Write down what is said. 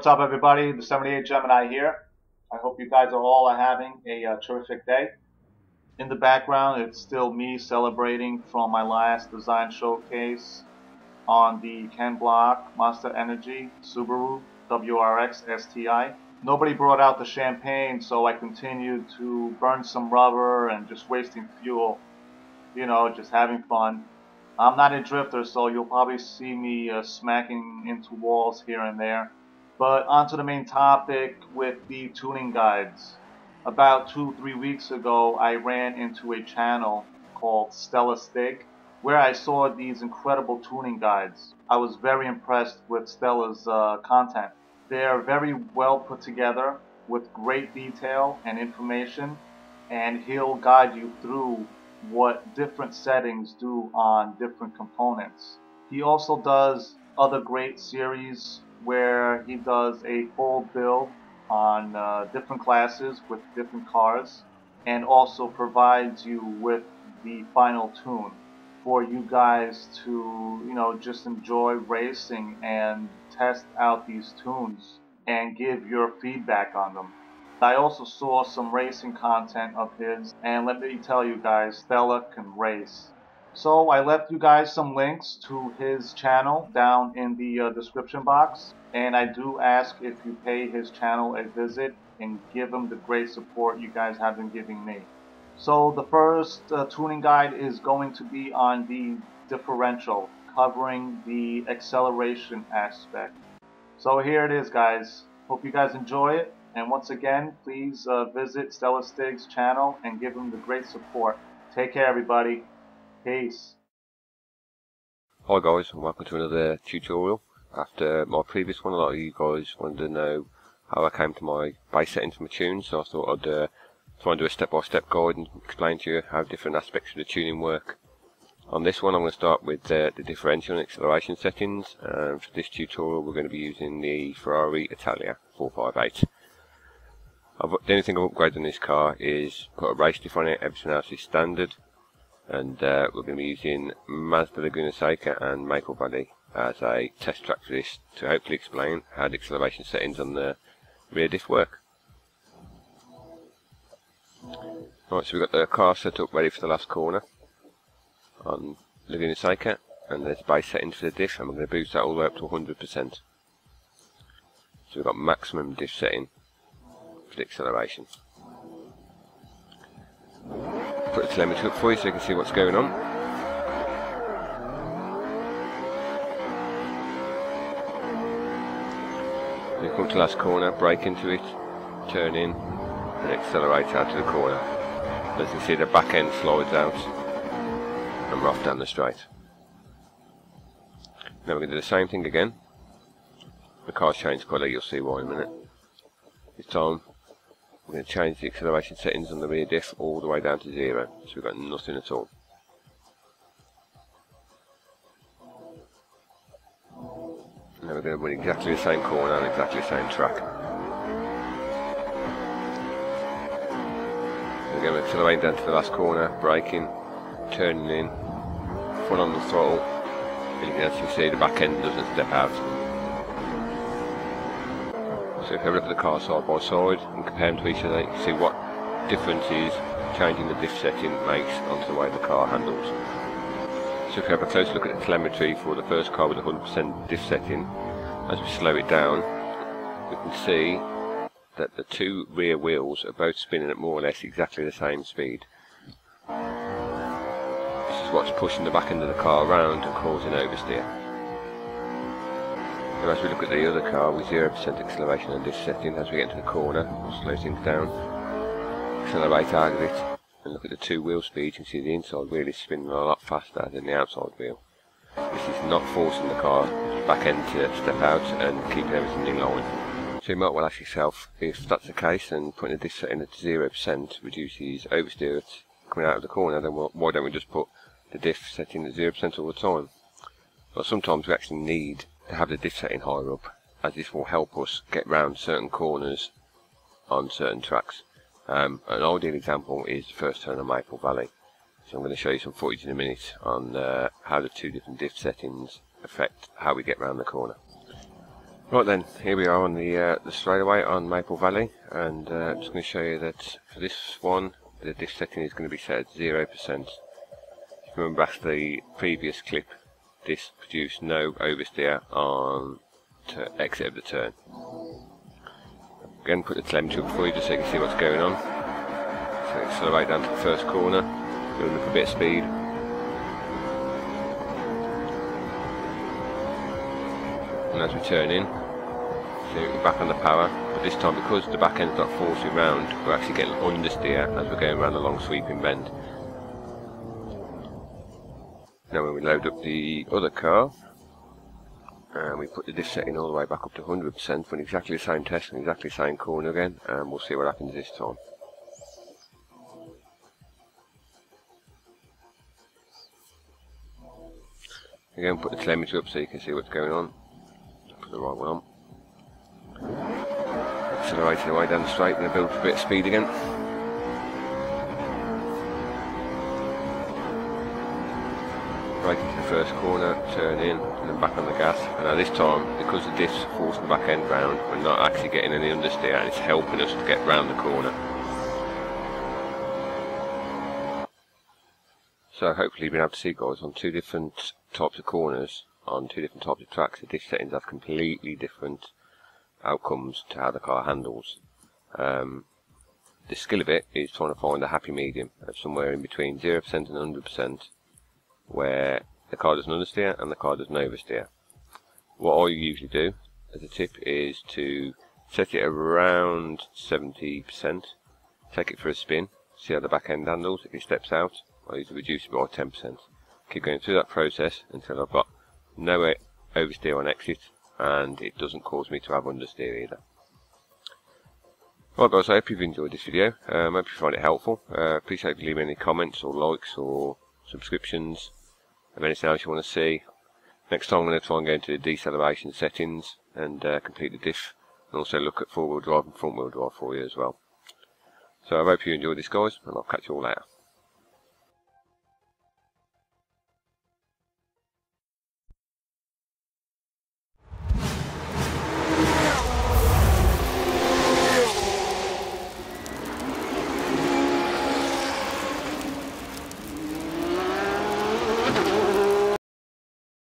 up, everybody? The 78 Gemini here. I hope you guys are all having a terrific day. In the background, it's still me celebrating from my last design showcase on the Ken Block Monster Energy Subaru WRX STI. Nobody brought out the champagne, so I continued to burn some rubber and just wasting fuel. You know, just having fun. I'm not a drifter, so you'll probably see me smacking into walls here and there. But on to the main topic with the tuning guides. About 2-3 weeks ago, I ran into a channel called Stella Stig, where I saw these incredible tuning guides. I was very impressed with Stella's content. They are very well put together with great detail and information, and he'll guide you through what different settings do on different components. He also does other great series where he does a full build on different classes with different cars, and also provides you with the final tune for you guys to, you know, just enjoy racing and test out these tunes and give your feedback on them. I also saw some racing content of his, and let me tell you guys, Stella can race. So I left you guys some links to his channel down in the description box, and I do ask if you pay his channel a visit and give him the great support you guys have been giving me. So the first tuning guide is going to be on the differential, covering the acceleration aspect. So here it is, guys. Hope you guys enjoy it. And once again, please visit Stella Stig's channel and give him the great support. Take care, everybody. Peace. Hi guys, and welcome to another tutorial. After my previous one, a lot of you guys wanted to know how I came to my base settings for my tunes, so I thought I'd try and do a step-by-step guide and explain to you how different aspects of the tuning work. On this one, I'm going to start with the differential and acceleration settings. For this tutorial, we're going to be using the Ferrari Italia 458. The only thing I've upgraded on this car is put a race diff on it. Everything else is standard, and we're going to be using Mazda Laguna Seca and Maple Valley as a test track for this to hopefully explain how the acceleration settings on the rear diff work. Right, so we've got the car set up ready for the last corner on Laguna Seca, and there's base settings for the diff, and we're going to boost that all the way up to 100%. So we've got maximum diff setting for the acceleration. Put the telemetry up for you so you can see what's going on. So you come to the last corner, brake into it, turn in, and accelerate out to the corner. As you can see, the back end slides out and we're off down the straight. Now we're going to do the same thing again. The car's changed colour, you'll see why in a minute. This time we're going to change the acceleration settings on the rear diff all the way down to 0, so we've got nothing at all. Now we're going to run exactly the same corner on exactly the same track. We're going to accelerate down to the last corner, braking, turning in, full on the throttle, and you can actually see the back end doesn't step out. So if you look at the car side by side and compare them to each other, you can see what differences changing the diff setting makes onto the way the car handles. So if you have a close look at the telemetry for the first car with 100% diff setting, as we slow it down, we can see that the two rear wheels are both spinning at more or less exactly the same speed. This is what's pushing the back end of the car around and causing oversteer. Now as we look at the other car with 0% acceleration and diff setting, as we get into the corner, we'll slow things down, accelerate out of it, and look at the two wheel speeds. You can see the inside wheel is spinning a lot faster than the outside wheel. This is not forcing the car back end to step out and keeping everything in line. So you might well ask yourself, if that's the case and putting the diff setting at 0% reduces oversteer coming out of the corner, then why don't we just put the diff setting at 0% all the time? Well, sometimes we actually need to have the diff setting higher up, as this will help us get round certain corners on certain tracks. An ideal example is the first turn on Maple Valley. So I'm going to show you some footage in a minute on how the two different diff settings affect how we get round the corner. Right then, here we are on the straightaway on Maple Valley, and I'm just going to show you that for this one, the diff setting is going to be set at 0%. If you remember back to the previous clip, this produced no oversteer on exit of the turn. Again, put the telemetry up for you just so you can see what's going on. So accelerate down to the first corner, building up a bit of speed. And as we turn in, so we're back on the power, but this time because the back end's not forcing round, we're actually getting understeer as we're going around the long sweeping bend. Now when we load up the other car, and we put the diff setting all the way back up to 100%, run exactly the same test and exactly the same corner again, and we'll see what happens this time. Again, put the telemetry up so you can see what's going on. Put the right one on. Accelerating away down the straight and build up a bit of speed again. Right into the first corner, turn in, and then back on the gas. And now this time, because the diff's forcing the back end round, we're not actually getting any understeer, and it's helping us to get round the corner. So hopefully you've been able to see, guys, on two different types of corners, on two different types of tracks, the diff settings have completely different outcomes to how the car handles. The skill of it is trying to find a happy medium of somewhere in between 0% and 100%, where the car doesn't understeer and the car doesn't oversteer. What I usually do as a tip is to set it around 70%, take it for a spin, see how the back end handles. If it steps out, I usually reduce it by 10%. Keep going through that process until I've got no oversteer on exit and it doesn't cause me to have understeer either. Right guys, I hope you've enjoyed this video. I hope you find it helpful. Please don't leave any comments or likes or subscriptions of anything else you want to see. Next time I'm going to try and go into the deceleration settings and complete the diff, and also look at four-wheel drive and front-wheel drive for you as well. So I hope you enjoyed this guys, and I'll catch you all later.